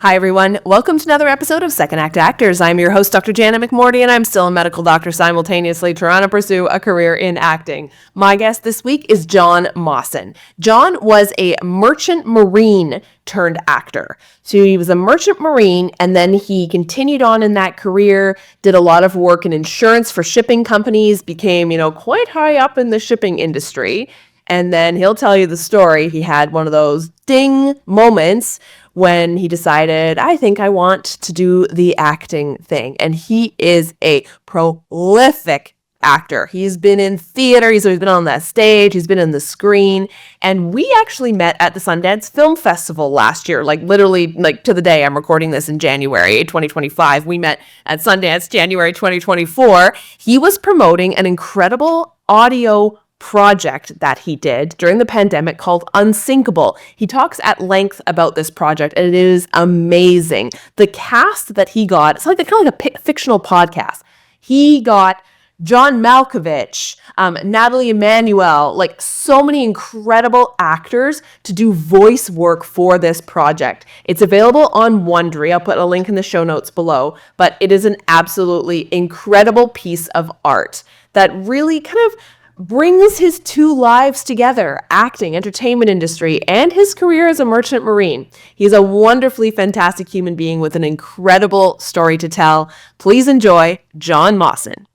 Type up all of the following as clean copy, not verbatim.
Hi, everyone. Welcome to another episode of Second Act Actors. I'm your host, Dr. Janet McMorty, and I'm still a medical doctor simultaneously trying to pursue a career in acting. My guest this week is John Mawson. John was a merchant marine turned actor. So he was a merchant marine, and then he continued on in that career, did a lot of work in insurance for shipping companies, became, quite high up in the shipping industry. And then he'll tell you the story. He had one of those ding moments when he decided, I think I want to do the acting thing. And he is a prolific actor. He's been in theater. He's been on that stage. He's been in the screen. And we actually met at the Sundance Film Festival last year, literally to the day. I'm recording this in January 2025. We met at Sundance January 2024. He was promoting an incredible audio project that he did during the pandemic called Unsinkable. He talks at length about this project, and it is amazing. The cast that he got, it's kind of like a fictional podcast. He got John Malkovich, Natalie Emmanuel, so many incredible actors to do voice work for this project. It's available on Wondery. I'll put a link in the show notes below, but it is an absolutely incredible piece of art that really kind of brings his two lives together, acting, entertainment industry, and his career as a merchant marine. He's a wonderfully fantastic human being with an incredible story to tell. Please enjoy John Mawson.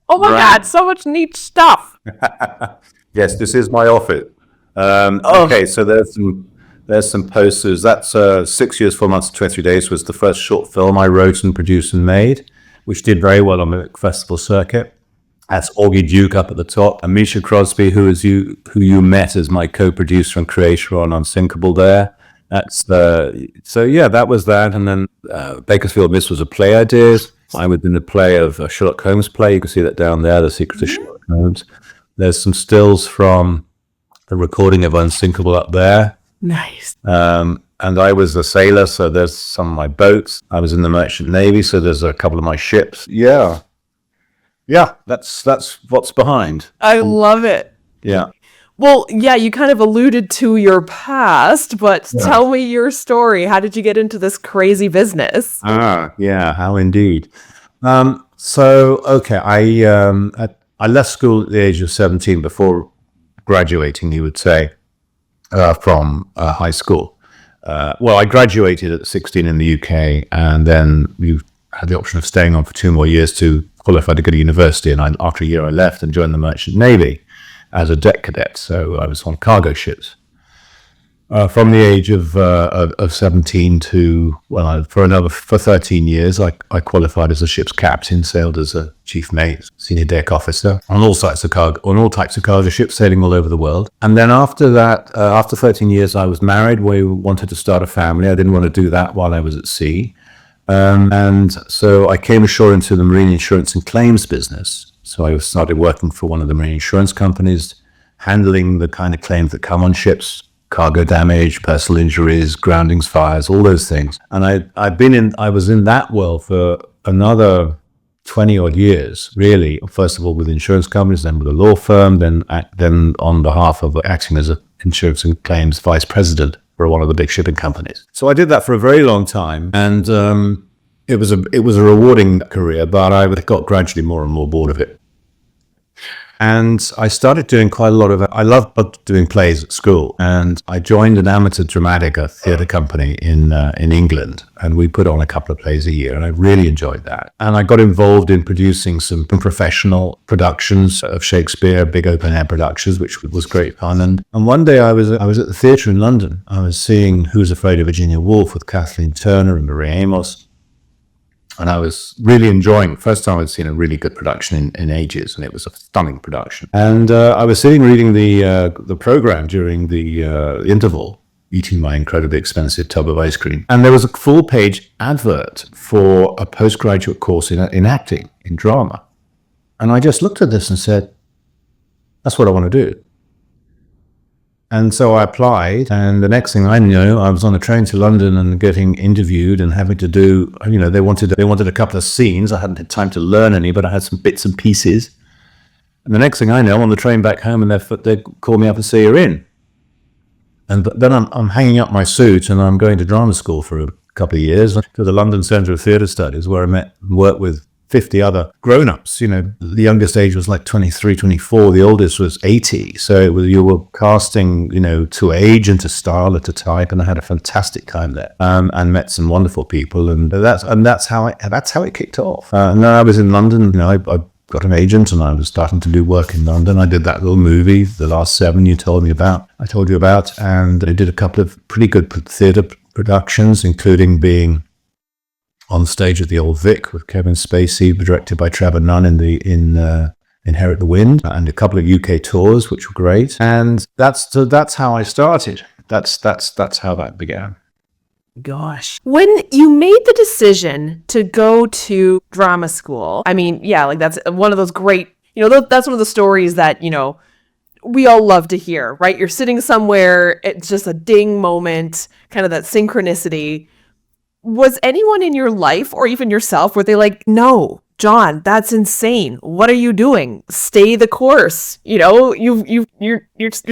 Oh my God, so much neat stuff. Yes, this is my office. Okay, so there's some posters. That's 6 years, 4 months, 23 days was the first short film I wrote and produced and made, which did very well on the festival circuit. That's Augie Duke up at the top. And Misha Crosby, who you met as my co-producer and creator on Unsinkable there. That's that was that. And then Bakersfield Miss was a play I did. I was in a play of a Sherlock Holmes play. You can see that down there, The Secret of Sherlock Holmes. There's some stills from the recording of Unsinkable up there. Nice. And I was a sailor, so there's some of my boats. I was in the Merchant Navy, so there's a couple of my ships. Yeah, that's what's behind. I love it. Yeah. Well, yeah, you kind of alluded to your past, but tell me your story. How did you get into this crazy business? Yeah, how indeed. I left school at the age of 17 before graduating, you would say, from high school. I graduated at 16 in the UK, and then you had the option of staying on for 2 more years to qualify to go to university. And after a year, I left and joined the Merchant Navy as a deck cadet, so I was on cargo ships from the age of 17 to for 13 years. I qualified as a ship's captain, sailed as a chief mate, senior deck officer on all types of cargo ships sailing all over the world. And then after that, after 13 years, I was married. We wanted to start a family. I didn't want to do that while I was at sea, and so I came ashore into the marine insurance and claims business. So I started working for one of the marine insurance companies, handling the kind of claims that come on ships, cargo damage, personal injuries, groundings, fires, all those things. And I was in that world for another 20 odd years, really. First of all with insurance companies, then with a law firm, then on behalf of acting as an insurance and claims vice president for one of the big shipping companies. So I did that for a very long time, and it was a rewarding career, but I got gradually more and more bored of it. And I started doing quite a lot of it. I loved doing plays at school, and I joined an amateur dramatica theatre company in England, and we put on a couple of plays a year, and I really enjoyed that. And I got involved in producing some professional productions of Shakespeare, big open air productions, which was great fun. And one day I was at the theatre in London. I was seeing Who's Afraid of Virginia Woolf with Kathleen Turner and Marie Amos. And I was really enjoying it. First time I'd seen a really good production in ages, and it was a stunning production. And I was sitting reading the program during the interval, eating my incredibly expensive tub of ice cream. And there was a full-page advert for a postgraduate course in acting, in drama. And I just looked at this and said, That's what I want to do. And so I applied, and the next thing I knew, I was on a train to London and getting interviewed and having to do, they wanted a couple of scenes. I hadn't had time to learn any, but I had some bits and pieces. And the next thing I know, I'm on the train back home, and they call me up and say, you're in. And then I'm hanging up my suit, and I'm going to drama school for a couple of years to the London Centre of Theatre Studies, where I met and worked with 50 other grown-ups. The youngest age was like 23, 24. The oldest was 80. So you were casting, to age and to style and to type, and I had a fantastic time there, and met some wonderful people, and that's how it kicked off. And then I was in London. I got an agent, and I was starting to do work in London. I did that little movie, The Last Seven, I told you about, and I did a couple of pretty good theatre productions, including being on stage at the Old Vic with Kevin Spacey, directed by Trevor Nunn in Inherit the Wind, and a couple of UK tours, which were great. And that's how I started. That's how that began. Gosh. When you made the decision to go to drama school, that's one of those great, that's one of the stories that, we all love to hear, right? You're sitting somewhere, it's just a ding moment, kind of that synchronicity. Was anyone in your life or even yourself, were they like, no, John, that's insane. What are you doing? Stay the course. You're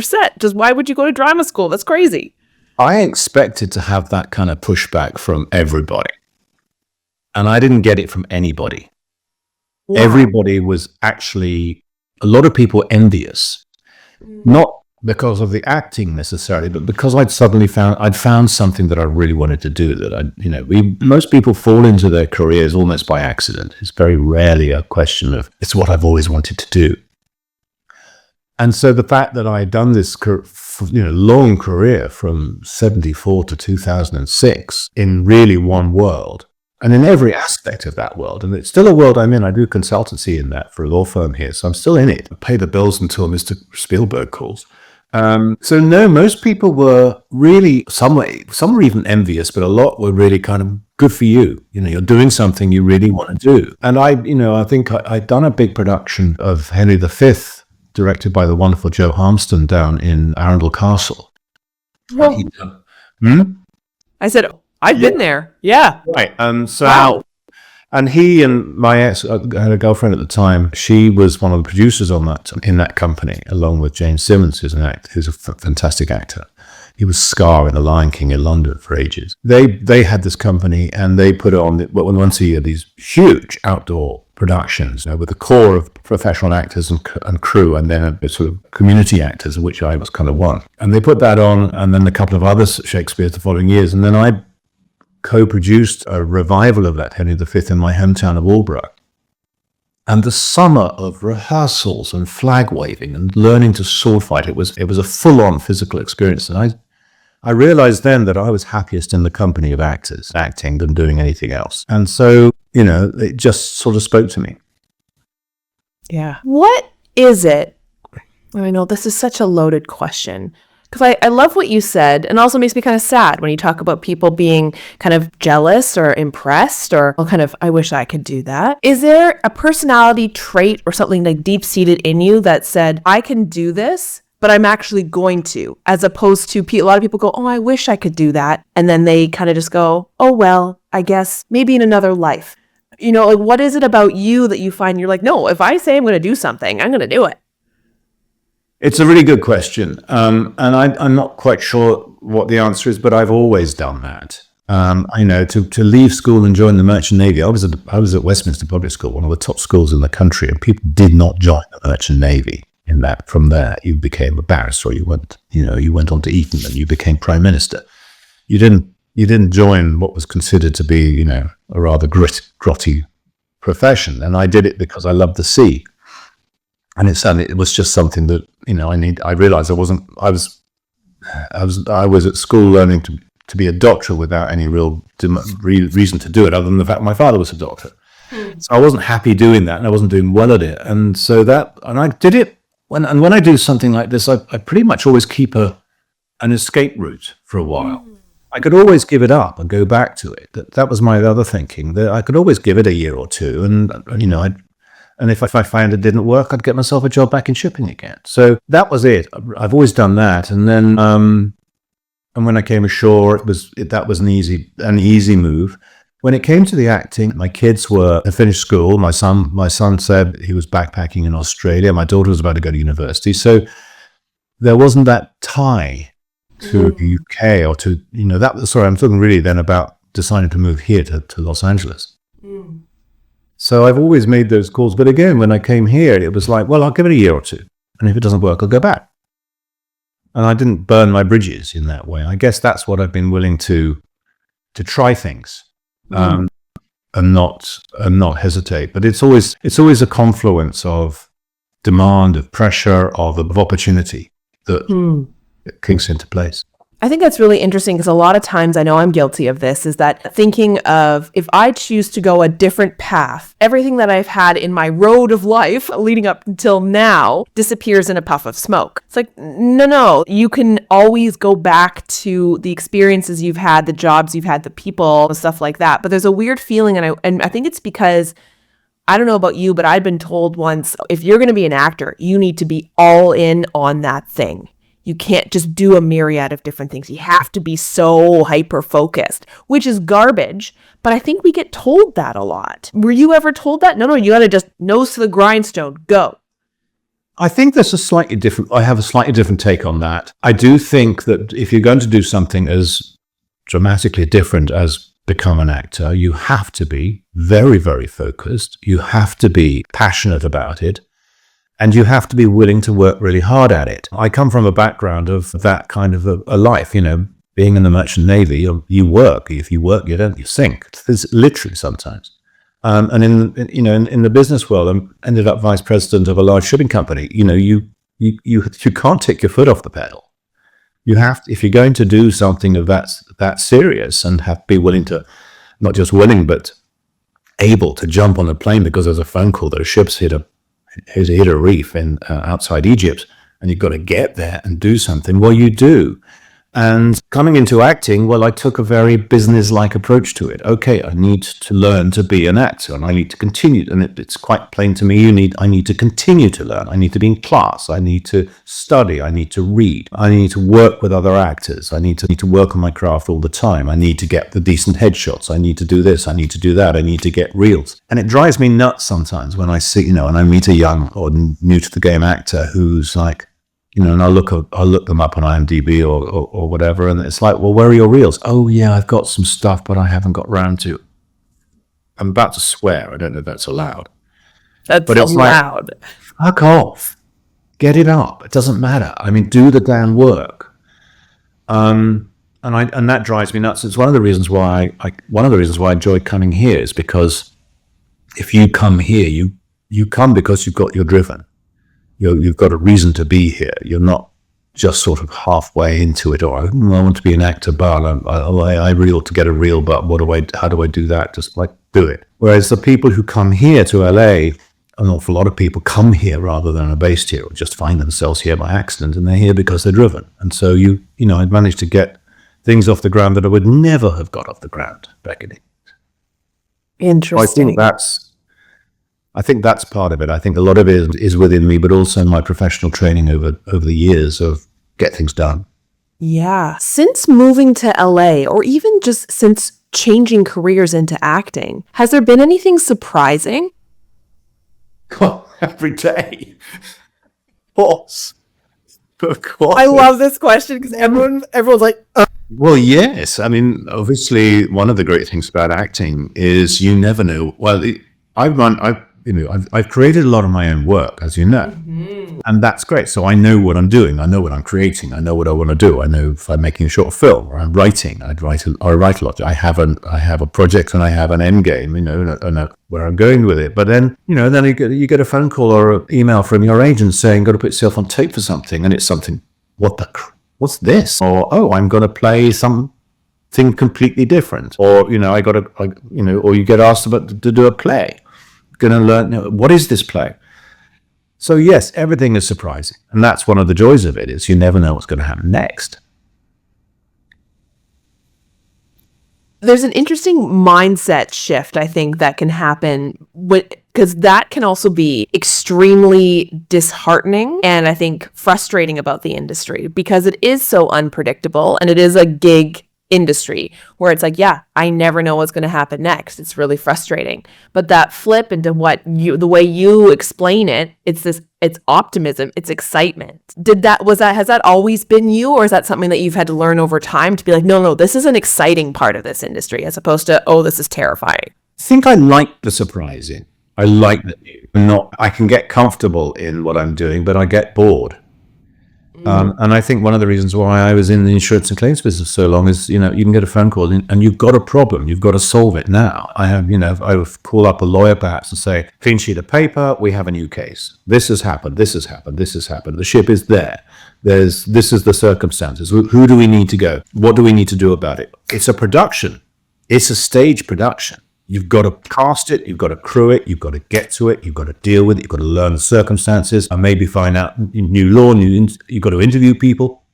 set. Just why would you go to drama school? That's crazy. I expected to have that kind of pushback from everybody, and I didn't get it from anybody. Wow. Everybody was actually, a lot of people envious, not because of the acting necessarily, but because I'd found something that I really wanted to do. That most people fall into their careers almost by accident. It's very rarely a question of, it's what I've always wanted to do. And so the fact that I had done this long career from 1974 to 2006 in really one world, and in every aspect of that world, and it's still a world I'm in. I do consultancy in that for a law firm here, so I'm still in it. I pay the bills until Mr. Spielberg calls. So no, most people were really, some were even envious, but a lot were really kind of, good for you. You're doing something you really want to do. And I think I'd done a big production of Henry V, directed by the wonderful Joe Harmston down in Arundel Castle. Well, I said, I've been there. Yeah. Right. Wow. And he and my ex, I had a girlfriend at the time. She was one of the producers in that company, along with Jane Simmons, who's a fantastic actor. He was Scar in The Lion King in London for ages. They had this company, and they put it on once a year, these huge outdoor productions with a core of professional actors and crew, and then a sort of community actors, of which I was kind of one. And they put that on, and then a couple of other Shakespeares the following years, and then I co-produced a revival of that Henry V in my hometown of Aldborough. And the summer of rehearsals and flag waving and learning to sword fight, it was a full-on physical experience. And I realized then that I was happiest in the company of actors, acting, than doing anything else. And so, it just sort of spoke to me. Yeah. What is it? I know this is such a loaded question, because I love what you said, and also makes me kind of sad when you talk about people being kind of jealous or impressed or kind of, I wish I could do that. Is there a personality trait or something like deep-seated in you that said, I can do this, but I'm actually going to, as opposed to a lot of people go, oh, I wish I could do that. And then they kind of just go, oh, well, I guess maybe in another life. What is it about you that you find you're like, no, if I say I'm going to do something, I'm going to do it? It's a really good question, and I'm not quite sure what the answer is, but I've always done that. To leave school and join the Merchant Navy. I was at Westminster Public School, one of the top schools in the country, and people did not join the Merchant Navy. From there, you became a barrister, or you went on to Eton and you became Prime Minister. You didn't join what was considered to be, a rather grotty profession, and I did it because I loved the sea. And it was just something that, I realized I was at school learning to be a doctor without any real reason to do it, other than the fact my father was a doctor. So I wasn't happy doing that, and I wasn't doing well at it. And so I did it. When I do something like this, I pretty much always keep an escape route for a while. I could always give it up and go back to it. That was my other thinking, that I could always give it a year or two, and And if I found it didn't work, I'd get myself a job back in shipping again. So that was it. I've always done that. And then, and when I came ashore, that was an easy move. When it came to the acting, my kids had finished school. My son said he was backpacking in Australia. My daughter was about to go to university. So there wasn't that tie to the UK or to, I'm talking really then about deciding to move here to Los Angeles. So I've always made those calls. But again, when I came here, it was like, well, I'll give it a year or two. And if it doesn't work, I'll go back. And I didn't burn my bridges in that way. I guess that's what I've been willing to try things. And not hesitate. But it's always a confluence of demand, of pressure, of opportunity that kicks into place. I think that's really interesting because a lot of times, I know I'm guilty of this, is that thinking of if I choose to go a different path, everything that I've had in my road of life leading up until now disappears in a puff of smoke. It's like, no, you can always go back to the experiences you've had, the jobs you've had, the people, the stuff like that. But there's a weird feeling, and I think it's because, I don't know about you, but I'd been told once, if you're going to be an actor, you need to be all in on that thing. You can't just do a myriad of different things. You have to be so hyper-focused, which is garbage. But I think we get told that a lot. Were you ever told that? No, you got to just nose to the grindstone, go. I think I have a slightly different take on that. I do think that if you're going to do something as dramatically different as become an actor, you have to be very, very focused. You have to be passionate about it. And you have to be willing to work really hard at it. I come from a background of that kind of a life, being in the Merchant Navy, you work. If you work, you sink. It's literally sometimes. And in the business world, I ended up vice president of a large shipping company. You can't take your foot off the pedal. You have to, if you're going to do something of that serious and be willing to, not just willing, but able to jump on a plane because there's a phone call that a ship's hit a reef in outside Egypt, and you've got to get there and do something. Well, you do. And coming into acting, well, I took a very business-like approach to it. Okay, I need to learn to be an actor, and I need to continue. And it's quite plain to me, I need to continue to learn. I need to be in class. I need to study. I need to read. I need to work with other actors. I need to work on my craft all the time. I need to get the decent headshots. I need to do this. I need to do that. I need to get reels. And it drives me nuts sometimes when I see, and I meet a young or new to the game actor who's like, and I'll look them up on IMDb or whatever, and it's like, well, where are your reels? Oh yeah, I've got some stuff, but I haven't got round to. I'm about to swear. I don't know if that's allowed. That's allowed. Like, fuck off. Get it up. It doesn't matter. I mean, do the damn work. And that drives me nuts. It's one of the reasons why I enjoy coming here is because if you come here, you come because you're driven. You've got a reason to be here. You're not just sort of halfway into it, or I want to be an actor, but I really ought to get a reel, but how do I do that? Just like do it. Whereas the people who come here to LA, an awful lot of people come here rather than are based here, or just find themselves here by accident, and they're here because they're driven. And so I'd managed to get things off the ground that I would never have got off the ground back in it. Interesting. So I think that's part of it. I think a lot of it is within me, but also my professional training over the years of get things done. Yeah. Since moving to LA, or even just since changing careers into acting, has there been anything surprising? Well, every day. Of course. I love this question because everyone's like, Well, yes. I mean, obviously, one of the great things about acting is you never know. Well, I've created a lot of my own work, as you know, and that's great. So I know what I'm doing. I know what I'm creating. I know what I want to do. I know if I'm making a short film or I'm writing, I write a lot. I have a project and I have an end game, and where I'm going with it. But then, then you get a phone call or an email from your agent saying, "Got to put yourself on tape for something," and it's something. What's this? Or I'm going to play something completely different. Or or you get asked to do a play. Going to learn, what is this play? So yes, everything is surprising, and that's one of the joys of it, is you never know what's going to happen next. There's an interesting mindset shift, I think, that can happen Because that can also be extremely disheartening and I think frustrating about the industry because it is so unpredictable and it is a gig industry where it's like, yeah, I never know what's going to happen next. It's really frustrating. But that flip into the way you explain it, it's optimism, it's excitement. Has that always been you, or is that something that you've had to learn over time to be like, no, this is an exciting part of this industry as opposed to, oh, this is terrifying? I think I like the surprising. I like the new. I can get comfortable in what I'm doing, but I get bored. And I think one of the reasons why I was in the insurance and claims business so long is, you can get a phone call and you've got a problem. You've got to solve it now. I would call up a lawyer perhaps and say, clean sheet of paper, we have a new case. This has happened, this has happened, this has happened. The ship is there. This is the circumstances. Who do we need to go? What do we need to do about it? It's a production. It's a stage production. You've got to cast it, you've got to crew it, you've got to get to it, you've got to deal with it, you've got to learn the circumstances, and maybe find out new law, you've got to interview people.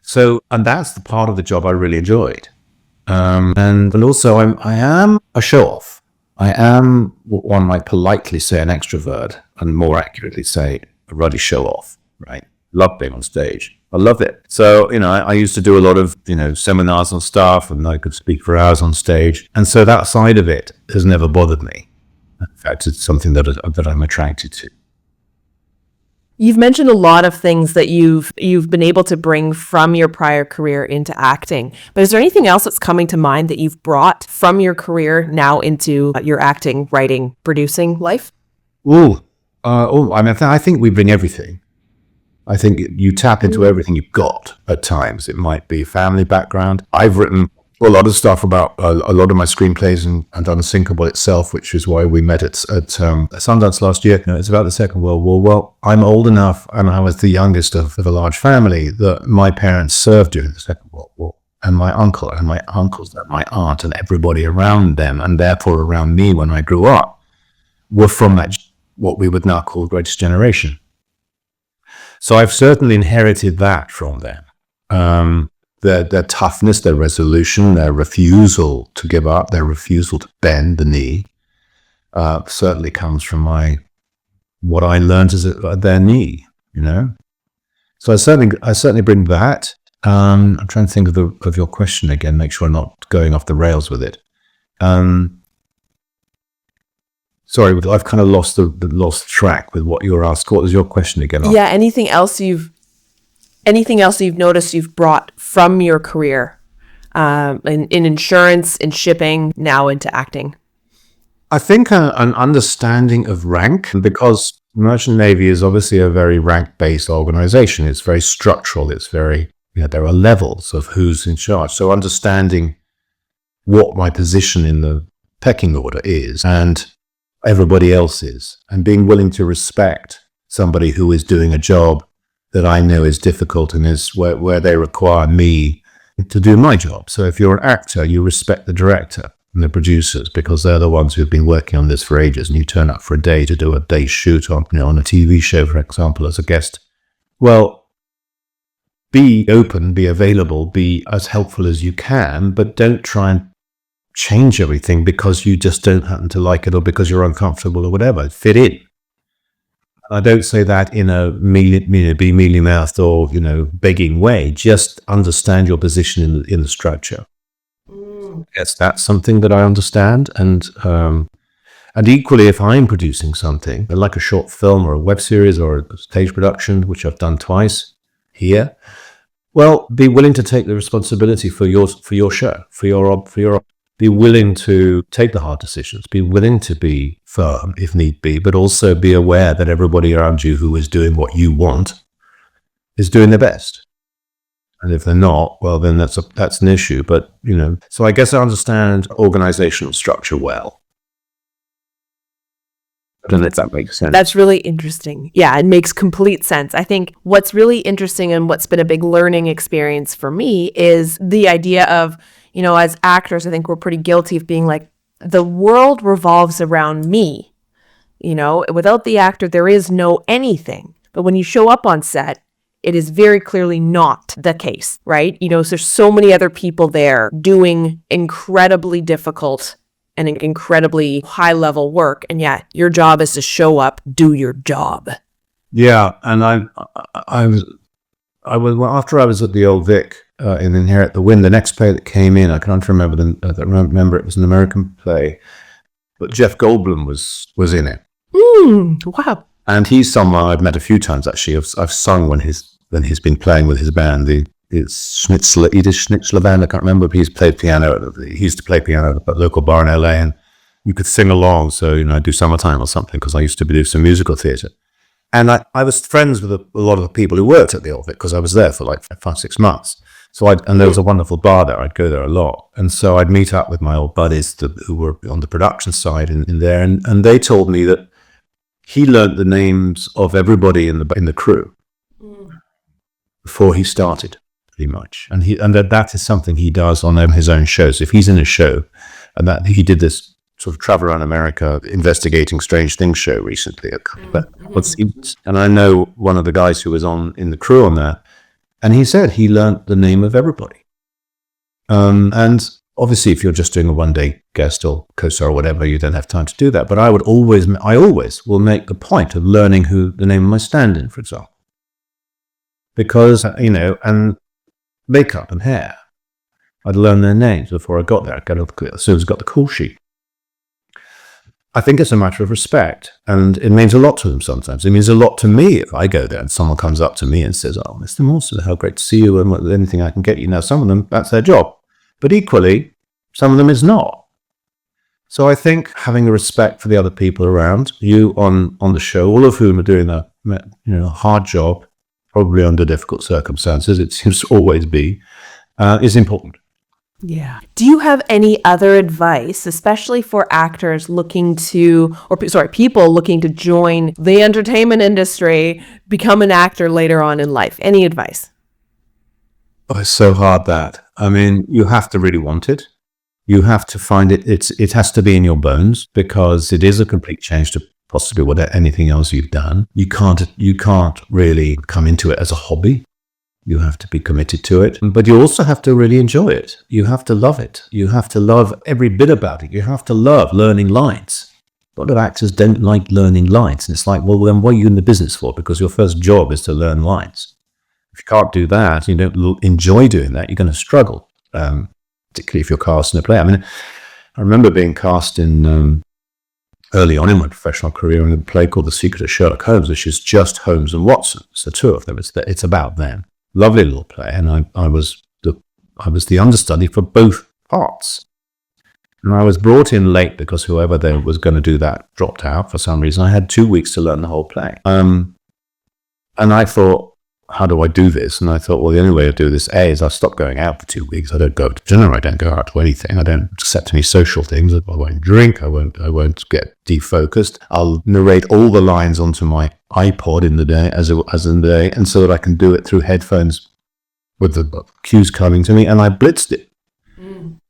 So, and that's the part of the job I really enjoyed. And also I am a show-off. I am what one might politely say an extrovert, and more accurately say a ruddy show-off, right? Love being on stage. I love it. So, I used to do a lot of, seminars and stuff, and I could speak for hours on stage. And so that side of it has never bothered me. In fact, it's something that I'm attracted to. You've mentioned a lot of things that you've been able to bring from your prior career into acting. But is there anything else that's coming to mind that you've brought from your career now into your acting, writing, producing life? I think we bring everything. I think you tap into everything you've got at times. It might be family background. I've written a lot of stuff about a lot of my screenplays and Unsinkable itself, which is why we met at Sundance last year. It's about the Second World War. Well, I'm old enough, and I was the youngest of a large family, that my parents served during the Second World War. And my uncle and my uncles and my aunt and everybody around them, and therefore around me when I grew up, were from that, what we would now call Greatest Generation. So I've certainly inherited that from them. Their toughness, their resolution, their refusal to give up, their refusal to bend the knee, certainly comes from what I learned as their knee. So I certainly bring that. I'm trying to think of your question again. Make sure I'm not going off the rails with it. Sorry, I've kind of lost track with what you were asked. What was your question again? Yeah, anything else you've noticed you've brought from your career in insurance, in shipping, now into acting? I think an understanding of rank, because the Merchant Navy is obviously a very rank-based organization. It's very structural. It's very, there are levels of who's in charge. So understanding what my position in the pecking order is, and everybody else is, and being willing to respect somebody who is doing a job that I know is difficult and is where they require me to do my job. So if you're an actor, you respect the director and the producers, because they're the ones who've been working on this for ages, and you turn up for a day to do a day's shoot on a TV show, for example, as a guest. Well, be open, be available, be as helpful as you can, but don't try and change everything because you just don't happen to like it, or because you're uncomfortable, or whatever. Fit in. I don't say that in a be mealy-mouthed or begging way. Just understand your position in the structure. Yes, that's something that I understand, and equally, if I'm producing something like a short film or a web series or a stage production, which I've done twice here, well, be willing to take the responsibility for your show, for your. Be willing to take the hard decisions, be willing to be firm if need be, but also be aware that everybody around you who is doing what you want is doing their best. And if they're not, well, then that's an issue. But, so I guess I understand organizational structure well. I don't know if that makes sense. That's really interesting. Yeah, it makes complete sense. I think what's really interesting and what's been a big learning experience for me is the idea of, as actors, I think we're pretty guilty of being like, the world revolves around me. Without the actor, there is no anything. But when you show up on set, it is very clearly not the case, right? So there's so many other people there doing incredibly difficult and incredibly high level work. And yet your job is to show up, do your job. Yeah, and I was after I was at the Old Vic in Inherit the Wind. The next play that came in, I can't remember remember it was an American play, but Jeff Goldblum was in it. Wow! And he's someone I've met a few times actually. I've sung when he's been playing with his band. It's Edith Schnitzler band. I can't remember, but he's played piano. He used to play piano at a local bar in LA, and you could sing along. So I do Summertime or something because I used to do some musical theatre. And I was friends with a lot of the people who worked at the Old Vic because I was there for like 5-6 months. And there was a wonderful bar there. I'd go there a lot. And so I'd meet up with my old buddies who were on the production side in there. And they told me that he learnt the names of everybody in the crew before he started, pretty much. And that is something he does on his own shows. If he's in a show, and that he did this sort of travel around America investigating strange things show recently. And I know one of the guys who was in the crew on that, and he said he learnt the name of everybody. And obviously, if you're just doing a one-day guest or co-star or whatever, you don't have time to do that. But I always will make the point of learning who the name of my stand-in, for example, because and makeup and hair, I'd learn their names before I got there. I'd get as soon as I got the call sheet. I think it's a matter of respect, and it means a lot to them sometimes. It means a lot to me if I go there and someone comes up to me and says, "Oh, Mr. Mawson, how great to see you, and anything I can get you." Now, some of them, that's their job. But equally, some of them is not. So I think having a respect for the other people around you on the show, all of whom are doing a hard job, probably under difficult circumstances, it seems to always be, is important. Yeah. Do you have any other advice, especially for actors people looking to join the entertainment industry, become an actor later on in life? Any advice? Oh, it's so hard that. I mean, you have to really want it. You have to find it. It has to be in your bones because it is a complete change to possibly anything else you've done. You can't really come into it as a hobby. You have to be committed to it, but you also have to really enjoy it. You have to love it. You have to love every bit about it. You have to love learning lines. A lot of actors don't like learning lines, and it's like, well, then what are you in the business for? Because your first job is to learn lines. If you can't do that, you don't enjoy doing that, you're going to struggle, particularly if you're cast in a play. I mean, I remember being cast in early on in my professional career in a play called The Secret of Sherlock Holmes, which is just Holmes and Watson. So two of them. It's about them. Lovely little play, and I was the understudy for both parts. And I was brought in late because whoever there was going to do that dropped out for some reason. I had 2 weeks to learn the whole play. And I thought, how do I do this? And I thought, well, the only way to do this, is I stop going out for 2 weeks. I don't go to dinner. I don't go out to anything. I don't accept any social things. I won't drink. I won't get defocused. I'll narrate all the lines onto my iPod in the day, as in the day, and so that I can do it through headphones with the cues coming to me. And I blitzed it.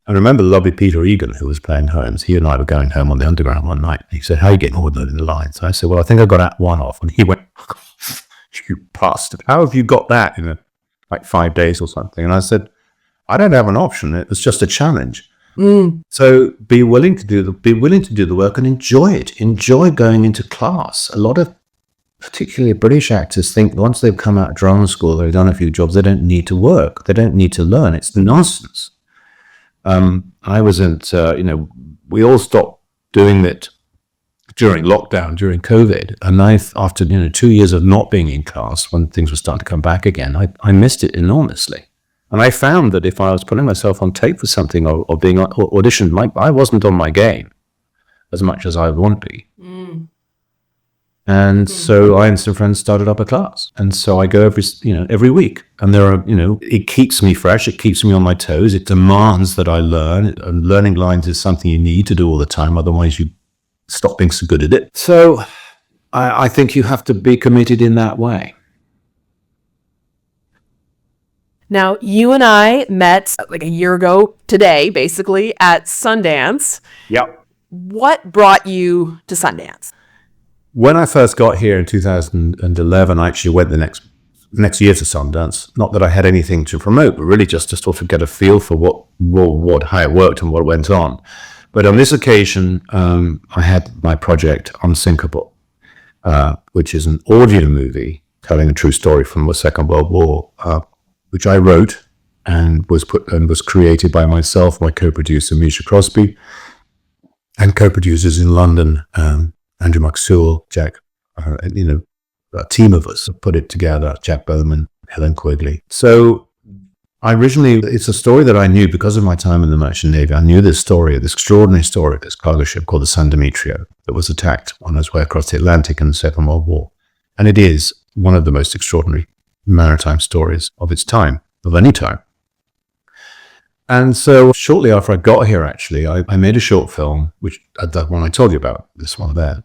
I remember the lovely Peter Egan, who was playing Holmes. He and I were going home on the Underground one night. He said, "How are you getting on with the lines?" I said, "Well, I think I got Act 1 off." And he went, "You bastard, how have you got that in like 5 days or something?" And I said, "I don't have an option. It was just a challenge." So be willing to do the work and enjoy it. Enjoy going into class. A lot of particularly British actors think once they've come out of drama school, they've done a few jobs, they don't need to work. They don't need to learn. It's nonsense. I wasn't, we all stopped doing it during lockdown, during COVID. And after 2 years of not being in class, when things were starting to come back again, I missed it enormously. And I found that if I was putting myself on tape for something or being auditioned, I wasn't on my game as much as I would want to be. And so I and some friends started up a class. And so I go every week. And there are, it keeps me fresh. It keeps me on my toes. It demands that I learn. And learning lines is something you need to do all the time. Otherwise, you stop being so good at it. So I think you have to be committed in that way. Now, you and I met like a year ago today, basically, at Sundance. Yep. What brought you to Sundance? When I first got here in 2011, I actually went the next year to Sundance. Not that I had anything to promote, but really just to sort of get a feel for how it worked and what went on. But on this occasion, I had my project Unsinkable, which is an audio movie telling a true story from the Second World War, which I wrote and was created by myself, my co-producer Misha Crosby, and co-producers in London, Andrew Maxwell, Jack, a team of us put it together, Jack Bowman, Helen Quigley. So it's a story that I knew because of my time in the Merchant Navy. I knew this extraordinary story of this cargo ship called the San Demetrio that was attacked on its way across the Atlantic in the Second World War. And it is one of the most extraordinary maritime stories of its time, of any time. And so shortly after I got here, actually, I made a short film, which that one I told you about, this one there,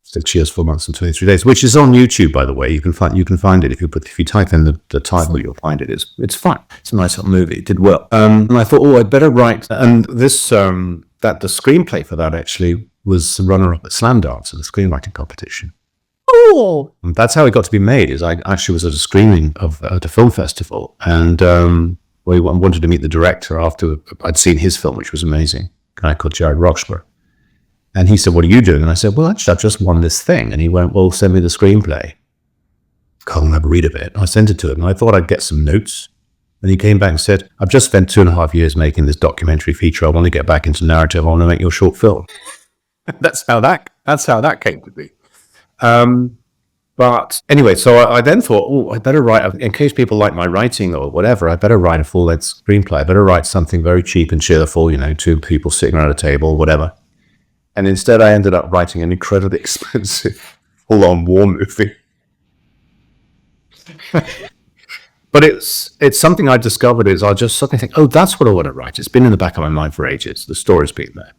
6 years, 4 months, and 23 days, which is on YouTube, by the way. You can find it if you type in the title, you'll find it. It's fun. It's a nice little movie. It did well. And I thought, I'd better write. And this the screenplay for that actually was runner-up at Slam Dance at the screenwriting competition. Oh, and that's how it got to be made. Is I actually was at a screening at a film festival, and we wanted to meet the director after I'd seen his film, which was amazing, a guy called Jared Roxburgh. And he said, "What are you doing?" And I said, "Well, actually, I've just won this thing." And he went, "Well, send me the screenplay. Come and have a read of it." And I sent it to him, and I thought I'd get some notes. And he came back and said, "I've just spent 2.5 years making this documentary feature. I want to get back into narrative. I want to make your short film." That's how that came to be. But anyway, so I then thought, I better write, in case people like my writing or whatever, I better write a full-length screenplay. I better write something very cheap and cheerful, two people sitting around a table, whatever. And instead I ended up writing an incredibly expensive full-on war movie. But it's something I discovered is I'll just suddenly think, that's what I want to write. It's been in the back of my mind for ages. The story's been there.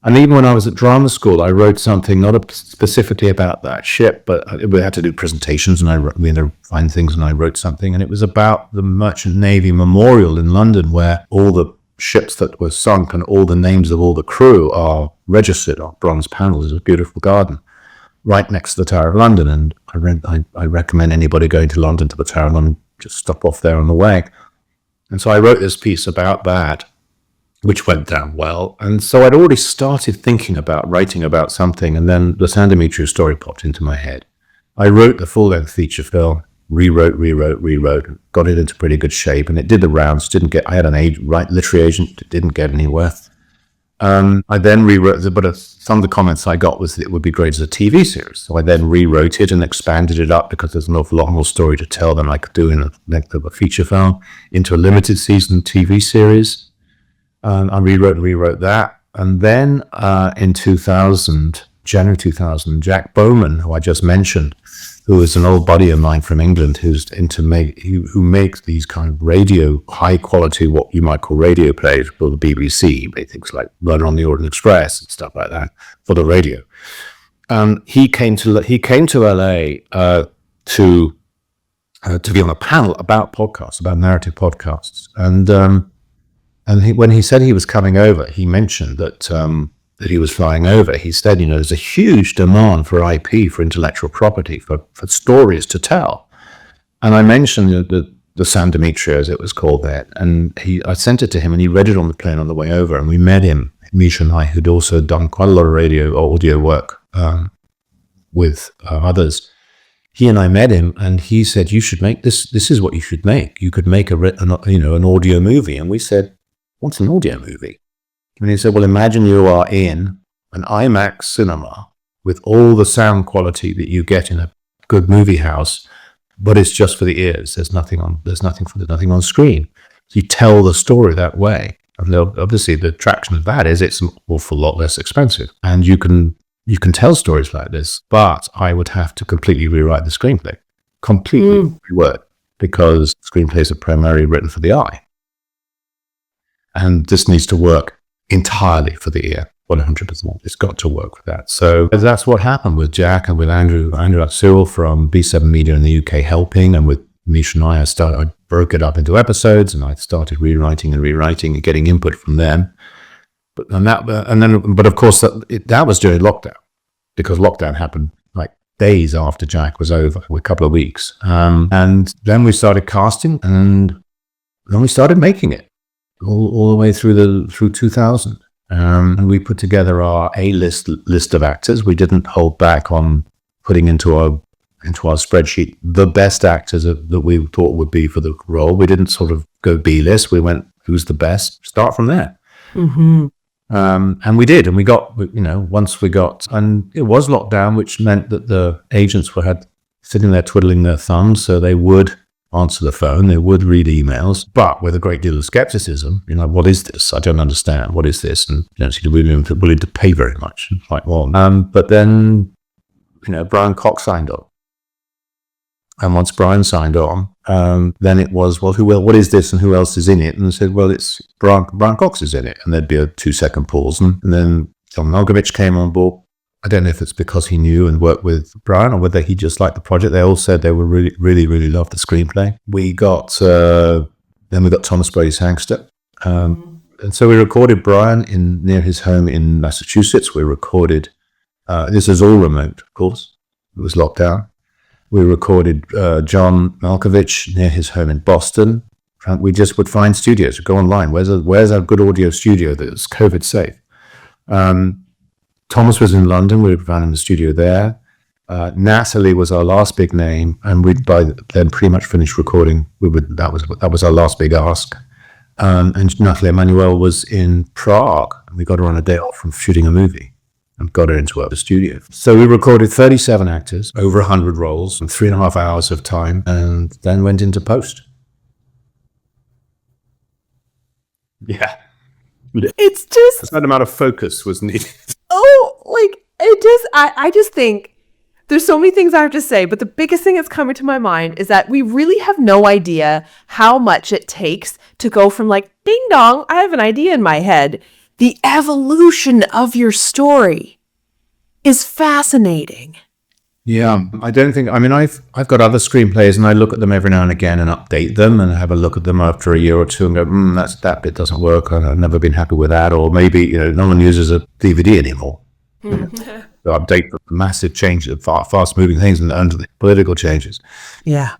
And even when I was at drama school, I wrote something not specifically about that ship, but we had to do presentations, and we had to find things, and I wrote something, and it was about the Merchant Navy Memorial in London, where all the ships that were sunk and all the names of all the crew are registered on bronze panels. It's a beautiful garden right next to the Tower of London, and I recommend anybody going to London to the Tower of London just stop off there on the way. And so I wrote this piece about that, which went down well. And so I'd already started thinking about writing about something, and then the San Demetrio story popped into my head. I wrote the full-length feature film, rewrote, got it into pretty good shape, and it did the rounds. I had an literary agent, it didn't get anywhere. I then rewrote, but some of the comments I got was that it would be great as a TV series. So I then rewrote it and expanded it up, because there's an awful lot more story to tell than I could do in a feature film, into a limited season TV series. I rewrote that. And then in January 2000, Jack Bowman, who I just mentioned, who is an old buddy of mine from England, who makes these kind of high quality, what you might call radio plays for the BBC. He made things like Runner on the Orient Express and stuff like that for the radio. He came to LA to be on a panel about podcasts, about narrative podcasts, when he said he was coming over, he mentioned that he was flying over. He said, there's a huge demand for IP, for intellectual property, for stories to tell. And I mentioned the San Demetrio, as it was called there, and I sent it to him, and he read it on the plane on the way over, and we met him, Misha and I, who'd also done quite a lot of radio or audio work with others. He and I met him, and he said, "You should make this. This is what you should make. You could make an audio movie." And we said, "What's an audio movie?" And he said, "Well, imagine you are in an IMAX cinema with all the sound quality that you get in a good movie house, but it's just for the ears. There's nothing on screen. So you tell the story that way. And obviously, the attraction of that is it's an awful lot less expensive, and you can tell stories like this. But I would have to completely rewrite the screenplay, completely reword, because screenplays are primarily written for the eye. And this needs to work entirely for the ear, 100%. It's got to work with that." So that's what happened with Jack and with Andrew Axel from B7 Media in the UK helping, and with Misha and I broke it up into episodes, and I started rewriting and getting input from them. But of course that was during lockdown, because lockdown happened like days after Jack was over, a couple of weeks, and then we started casting, and then we started making it. All the way through 2000, And we put together our list of actors. We didn't hold back on putting into our spreadsheet the best actors that we thought would be for the role. We didn't sort of go B-list. We went, who's the best? Start from there. Mm-hmm. And we did, and we got, once we got, and it was lockdown, which meant that the agents had sitting there twiddling their thumbs, so they would answer the phone, they would read emails, but with a great deal of skepticism. What is this? I don't understand. What is this? And you don't seem to be willing to pay very much. Like, well, but then, Brian Cox signed on. And once Brian signed on, then it was, well, what is this and who else is in it? And I said, well, it's Brian Cox is in it. And there'd be a 2-second pause. And then John Malkovich came on board. I don't know if it's because he knew and worked with Brian or whether he just liked the project. They all said they were really, really, really loved the screenplay. Then we got Thomas Brady's Hangster. And so we recorded Brian near his home in Massachusetts. We recorded, this is all remote, of course. It was locked down. We recorded John Malkovich near his home in Boston. We just would find studios, go online. Where's a good audio studio that's COVID safe? Thomas was in London. We found him in the studio there. Natalie was our last big name, and we'd by then pretty much finished recording. That was our last big ask. And Natalie Emanuel was in Prague, and we got her on a day off from shooting a movie and got her into the studio. So we recorded 37 actors, over 100 roles, and 3.5 hours of time, and then went into post. Yeah. It's just a certain amount of focus was needed. I just think there's so many things I have to say, but the biggest thing that's coming to my mind is that we really have no idea how much it takes to go from like, ding dong, I have an idea in my head. The evolution of your story is fascinating. Yeah, I've got other screenplays and I look at them every now and again and update them and have a look at them after a year or two and go, that bit doesn't work. I've never been happy with that. Or maybe, no one uses a DVD anymore. So update the massive changes, fast moving things and the political changes. Yeah.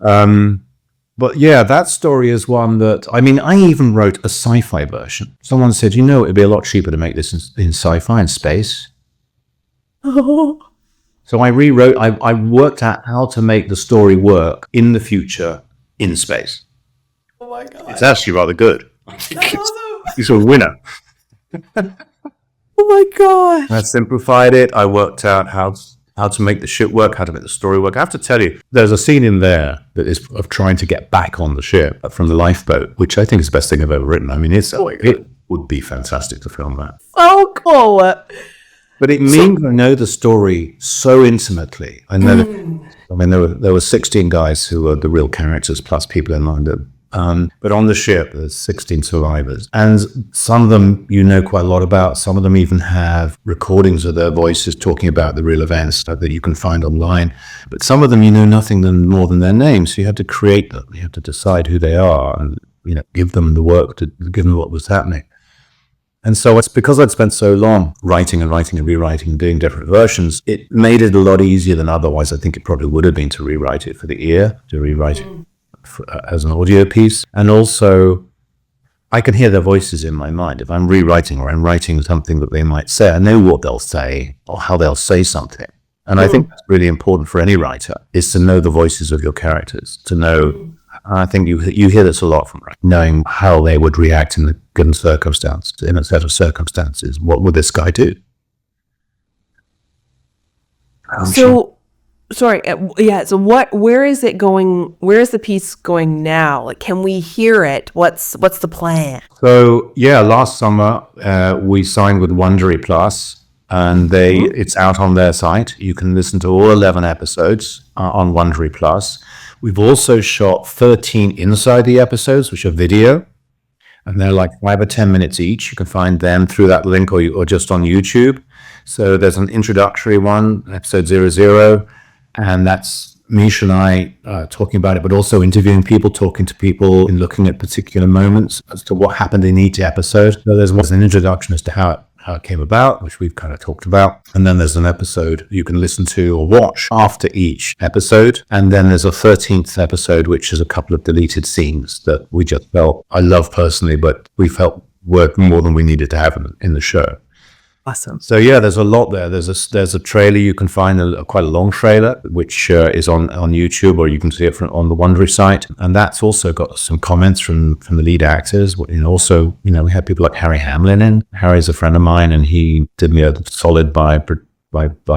But yeah, that story is one that, I even wrote a sci-fi version. Someone said, it'd be a lot cheaper to make this in sci-fi and space. Oh. So I rewrote, I worked out how to make the story work in the future in space. Oh my God. It's actually rather good. That's awesome. It's a winner. Oh my God. I simplified it. I worked out how to make the ship work, how to make the story work. I have to tell you, there's a scene in there that is of trying to get back on the ship from the lifeboat, which I think is the best thing I've ever written. It would be fantastic to film that. Oh, cool. But it means I know the story so intimately. I know there were 16 guys who were the real characters, plus people in London. But on the ship, there's 16 survivors. And some of them quite a lot about. Some of them even have recordings of their voices talking about the real events that you can find online. But some of them nothing more than their names. So you have to create them. You have to decide who they are and give them the work to give them what was happening. And so it's because I'd spent so long writing and rewriting, doing different versions, it made it a lot easier than otherwise I think it probably would have been to rewrite it for the ear, to rewrite it as an audio piece. And also, I can hear their voices in my mind. If I'm rewriting or I'm writing something that they might say, I know what they'll say or how they'll say something. And I think that's really important for any writer, is to know the voices of your characters, to know... I think you hear this a lot from knowing how they would react in a given circumstance, in a set of circumstances. What would this guy do? So where is it going? Where is the piece going now? Like, can we hear it? What's the plan? So yeah, last summer we signed with Wondery Plus, and it's out on their site. You can listen to all 11 episodes on Wondery Plus. We've also shot 13 inside the episodes, which are video, and they're like 5 or 10 minutes each. You can find them through that link or just on YouTube. So there's an introductory one, episode 00, and that's Misha and I talking about it, but also interviewing people, talking to people and looking at particular moments as to what happened in each episode. So there's an introduction as to how it came about, which we've kind of talked about. And then there's an episode you can listen to or watch after each episode. And then there's a 13th episode, which is a couple of deleted scenes that we just felt, I love personally, but we felt worked more than we needed to have in the show. Awesome. So yeah, there's a lot there. There's a trailer you can find, quite a long trailer, which is on YouTube, or you can see it on the Wondery site, and that's also got some comments from the lead actors. Also, we had people like Harry Hamlin in. Harry's a friend of mine, and he did me a solid by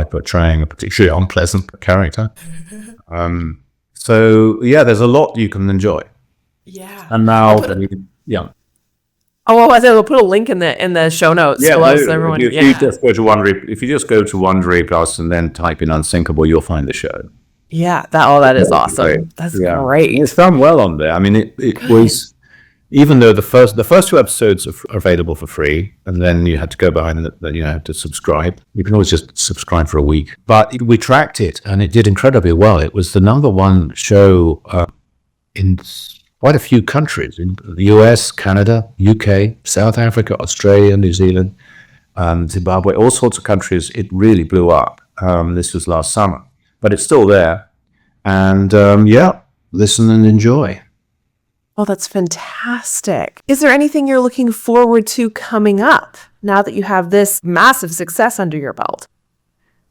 portraying a particularly unpleasant character. So yeah, there's a lot you can enjoy. Yeah. And now, yeah. Oh, we'll put a link in the show notes. Yeah, so everyone. If you just go to Wondery, if you just go to Wondery Plus and then type in Unsinkable, you'll find the show. Yeah, that is awesome. Great. That's great. It's done well on there. I mean, it was, even though the first 2 episodes are available for free, and then you had to go behind that you have to subscribe. You can always just subscribe for a week. But we tracked it, and it did incredibly well. It was the #1 show in quite a few countries, in the US, Canada, UK, South Africa, Australia, New Zealand, Zimbabwe, all sorts of countries. It really blew up. This was last summer, but it's still there. And listen and enjoy. Oh, that's fantastic. Is there anything you're looking forward to coming up now that you have this massive success under your belt?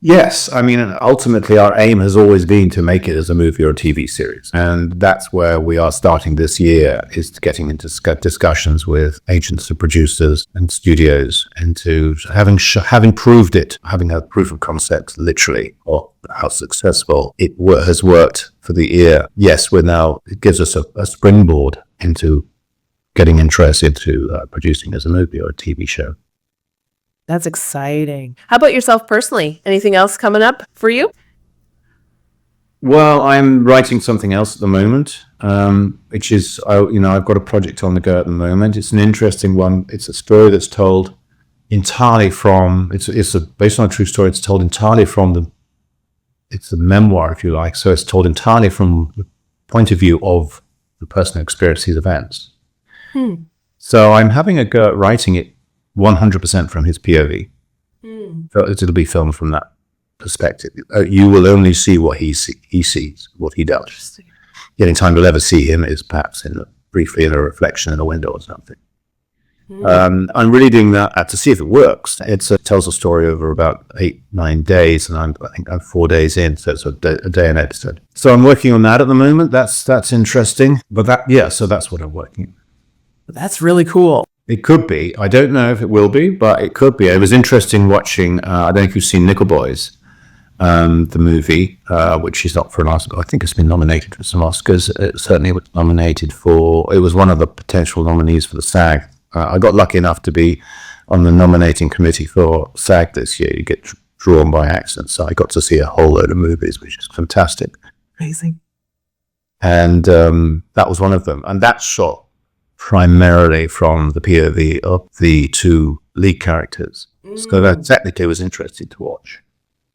Yes, I mean, ultimately our aim has always been to make it as a movie or a TV series. And that's where we are starting this year, is getting into discussions with agents and producers and studios, and to having proved it, having a proof of concept, literally, or how successful it has worked for the year. Yes, it gives us a springboard into getting interest into producing as a movie or a TV show. That's exciting. How about yourself personally? Anything else coming up for you? Well, I'm writing something else at the moment, which is, I've got a project on the go at the moment. It's an interesting one. It's a story that's told entirely from, it's based on a true story. It's told entirely from it's a memoir, if you like. So it's told entirely from the point of view of the person who experienced these events. So I'm having a go at writing it 100% from his POV. So it'll be filmed from that perspective. You will only see what he sees, what he does. The only time you'll ever see him is perhaps briefly in a reflection in a window or something. I'm really doing that to see if it works. It tells a story over about 8-9 days, and I think I'm 4 days in, so it's a day an episode. So I'm working on that at the moment. That's interesting. But so that's what I'm working on. That's really cool. It could be. I don't know if it will be, but it could be. It was interesting watching, I don't know if you've seen Nickel Boys, the movie, which is up for an Oscar. I think it's been nominated for some Oscars. It certainly was nominated it was one of the potential nominees for the SAG. I got lucky enough to be on the nominating committee for SAG this year. You get drawn by accident. So I got to see a whole load of movies, which is fantastic. Amazing. And that was one of them. And that's shot primarily from the POV of the 2 lead characters. So that technically was interesting to watch.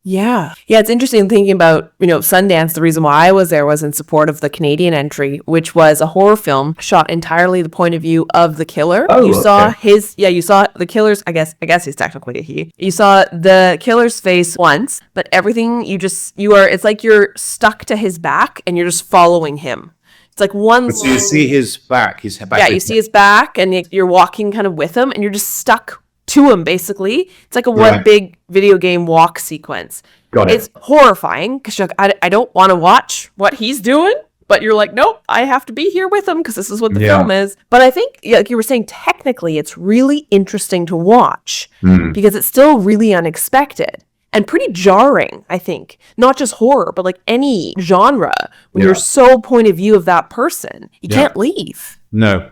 Yeah. It's interesting thinking about, Sundance. The reason why I was there was in support of the Canadian entry, which was a horror film shot entirely the point of view of the killer. You saw you saw the killer's, I guess he's technically a he. You saw the killer's face once, but everything it's like you're stuck to his back and you're just following him. It's like one. So you see his back. Yeah, you see his back, and you're walking kind of with him, and you're just stuck to him. Basically, it's like one big video game walk sequence. Got it. It's horrifying because you're like, I don't want to watch what he's doing, but you're like, nope, I have to be here with him because this is what the film is. But I think, like you were saying, technically, it's really interesting to watch because it's still really unexpected. And pretty jarring, I think. Not just horror, but like any genre. When you're so point of view of that person, you can't leave. No.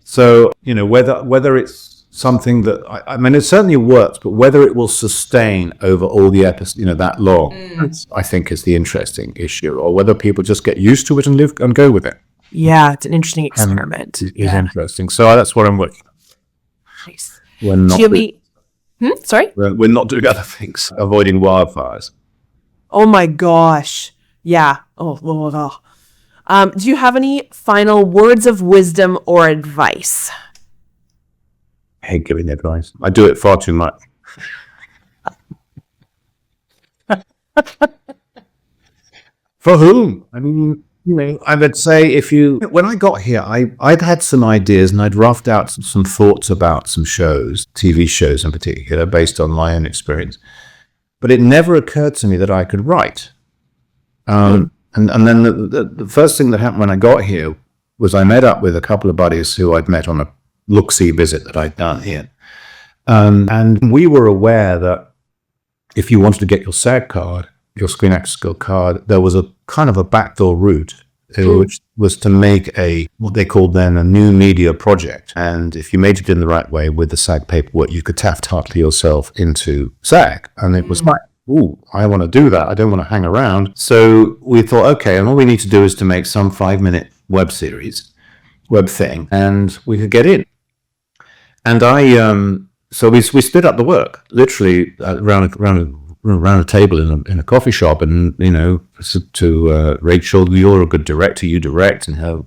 So, whether it's something that, I mean, it certainly works, but whether it will sustain over all the episodes, that long, I think is the interesting issue. Or whether people just get used to it and live and go with it. Yeah, it's an interesting experiment. It's interesting. So that's what I'm working on. Nice. We're not Sorry? We're not doing other things, avoiding wildfires. Oh my gosh. Yeah. Oh. Do you have any final words of wisdom or advice? I hate giving advice. I do it far too much. For whom? I mean, I would say when I got here, I'd had some ideas and I'd roughed out some thoughts about some shows, TV shows in particular, based on my own experience. But it never occurred to me that I could write. And then the first thing that happened when I got here was I met up with a couple of buddies who I'd met on a look-see visit that I'd done here. And we were aware that if you wanted to get your SAG card, your Screen Actors Guild card, there was a kind of a backdoor route, which was to make what they called then a new media project. And if you made it in the right way with the SAG paperwork, you could Taft-Hartley yourself into SAG. And it was like, ooh, I want to do that. I don't want to hang around. So we thought, okay, and all we need to do is to make some 5-minute web thing, and we could get in. And so we split up the work, literally around a table in a coffee shop, and to Rachel, you're a good director, you direct, and her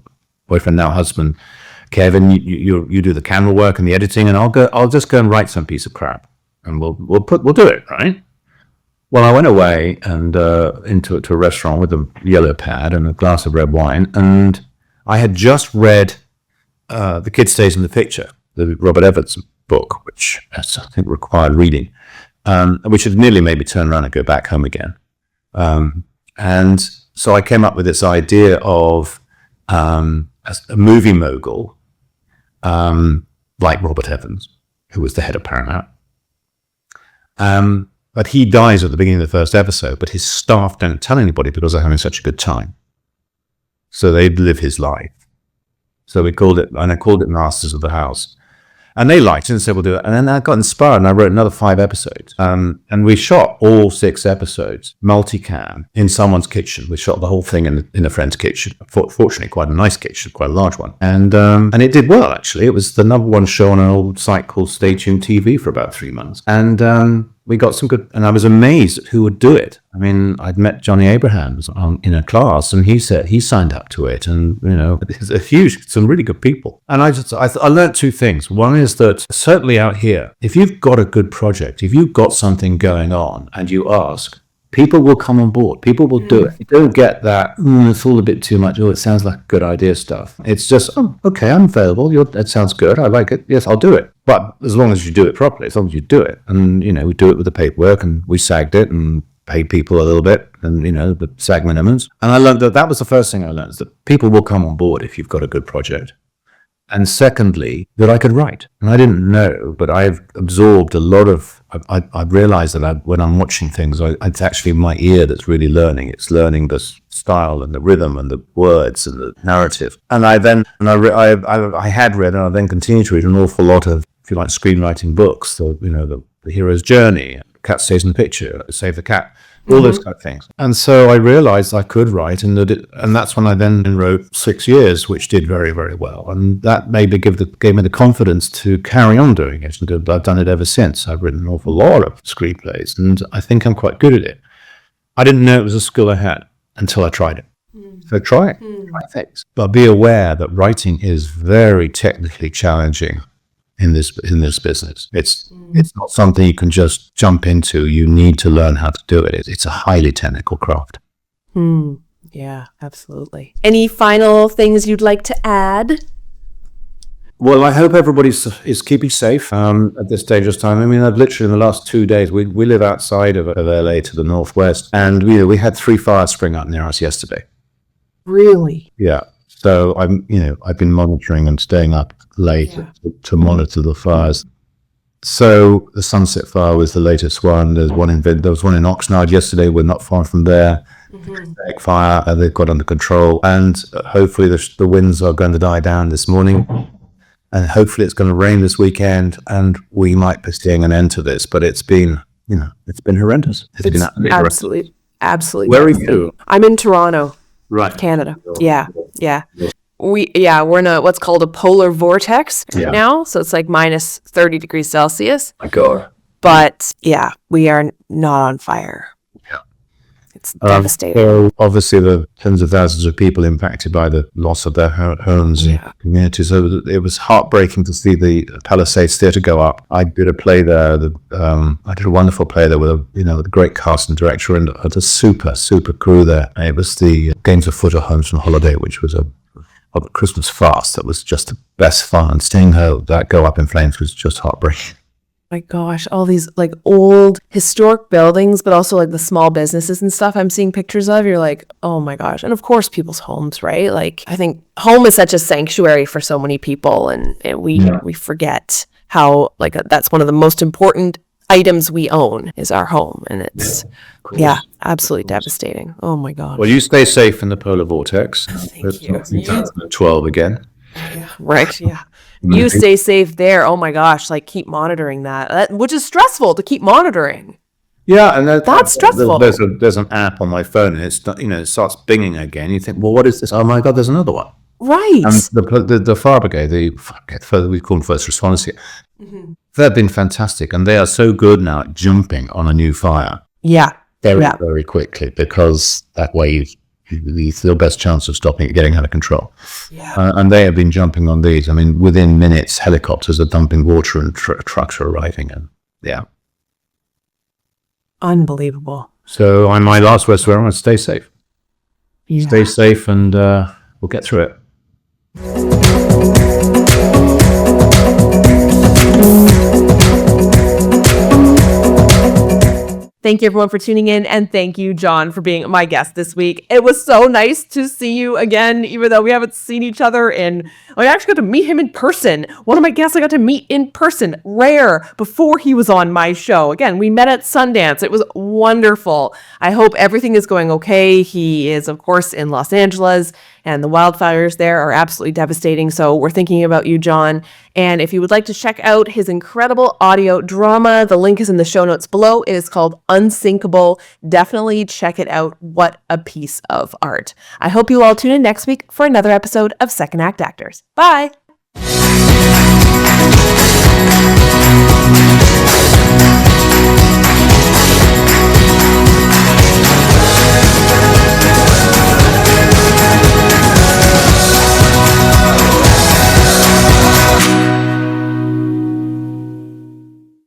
boyfriend, now husband, Kevin, you do the camera work and the editing, and I'll just go and write some piece of crap, and we'll do it, right? Well, I went away and to a restaurant with a yellow pad and a glass of red wine, and I had just read The Kid Stays in the Picture, the Robert Everett's book, which I think required reading, which had nearly made me turn around and go back home again. And so I came up with this idea of a movie mogul, like Robert Evans, who was the head of Paramount. But he dies at the beginning of the first episode, but his staff don't tell anybody because they're having such a good time. So they live his life. So I called it Masters of the House. And they liked it and said, we'll do it. And then I got inspired and I wrote another 5 episodes. And we shot all 6 episodes, multicam, in someone's kitchen. We shot the whole thing in a friend's kitchen. Fortunately, quite a nice kitchen, quite a large one. And it did well, actually. It was the #1 show on an old site called Stay Tuned TV for about 3 months. And we got some good, and I was amazed at who would do it. I mean, I'd met Johnny Abrahams in a class, and he said he signed up to it, and it's some really good people. And I learned 2 things. One is that certainly out here, if you've got a good project, if you've got something going on, and you ask, people will come on board. People will do it. You don't get that, it's all a bit too much. Oh, it sounds like a good idea stuff. It's just, oh, okay, I'm available. That sounds good. I like it. Yes, I'll do it. But as long as you do it properly, as long as you do it. And, we do it with the paperwork, and we SAG'd it and paid people a little bit, and, the SAG minimums. And I learned that was the first thing I learned, is that people will come on board if you've got a good project. And secondly, that I could write. And I didn't know, but I've absorbed a lot of, I've realized that when I'm watching things, it's actually my ear that's really learning. It's learning the style and the rhythm and the words and the narrative. And I had read, and I then continued to read an awful lot of, if you like, screenwriting books. So, the hero's journey, Cat Stays in the Picture, Save the Cat, all those kind of things. And so I realized I could write, and that's when I then wrote 6 years, which did very, very well. And that maybe gave me the confidence to carry on doing it, and I've done it ever since. I've written an awful lot of screenplays, and I think I'm quite good at it. I didn't know it was a skill I had until I tried it. So try it, try things. But be aware that writing is very technically challenging in this business. It's not something you can just jump into. You need to learn how to do it. It's a highly technical craft. Yeah, absolutely. Any final things you'd like to add? Well, I hope everybody is keeping safe at this dangerous time. I mean, I've literally in the last 2 days, we live outside of LA to the northwest, and we had 3 fires spring up near us yesterday. Really? Yeah. So I've been monitoring and staying up late to monitor the fires. So the Sunset Fire was the latest one. There was one in Oxnard yesterday. We're not far from there. Egg fire, they've got under control, and hopefully the winds are going to die down this morning, and hopefully it's going to rain this weekend, and we might be seeing an end to this. But it's been horrendous. It's been absolutely. Where are you? I'm in Toronto. Right. Canada. Yeah. We're in what's called a polar vortex right now. So it's like minus 30 degrees Celsius. My God. But yeah, we are not on fire. Yeah. It's devastating. So obviously, the tens of thousands of people impacted by the loss of their homes and communities. So it was heartbreaking to see the Palisades Theatre go up. I did a play there. I did a wonderful play there with a great cast and director and a super crew there. It was the Games of Foot or Homes from Holiday, which was a Christmas fast that was just the best fun. And seeing that go up in flames was just heartbreaking. My gosh, all these like old historic buildings, but also like the small businesses and stuff I'm seeing pictures of. You're like, oh my gosh. And of course, people's homes, right? Like, I think home is such a sanctuary for so many people. And we forget how like that's one of the most important items we own is our home. And it's, absolutely devastating. Oh my gosh. Well, you stay safe in the polar vortex. Thank you. 2012 again. Yeah, right. Yeah. You stay safe there. Oh my gosh. Like keep monitoring that, which is stressful to keep monitoring. Yeah. And that's stressful. There's an app on my phone and it's, it starts binging again. You think, well, what is this? Oh my God, there's another one. Right. And the fire brigade, we call them first responders here. They've been fantastic. And they are so good now at jumping on a new fire. Yeah. Very quickly, because that way it's the best chance of stopping it getting out of control. Yeah. And they have been jumping on these. I mean, within minutes, helicopters are dumping water and trucks are arriving. And unbelievable. So my last words to everyone: stay safe. Yeah. Stay safe, and we'll get through it. Thank you, everyone, for tuning in. And thank you, John, for being my guest this week. It was so nice to see you again, even though we haven't seen each other I actually got to meet him in person. One of my guests I got to meet in person, rare, before he was on my show. Again, we met at Sundance. It was wonderful. I hope everything is going okay. He is, of course, in Los Angeles, and the wildfires there are absolutely devastating. So we're thinking about you, John. And if you would like to check out his incredible audio drama, the link is in the show notes below. It is called Unsinkable. Definitely check it out. What a piece of art. I hope you all tune in next week for another episode of Second Act Actors. Bye.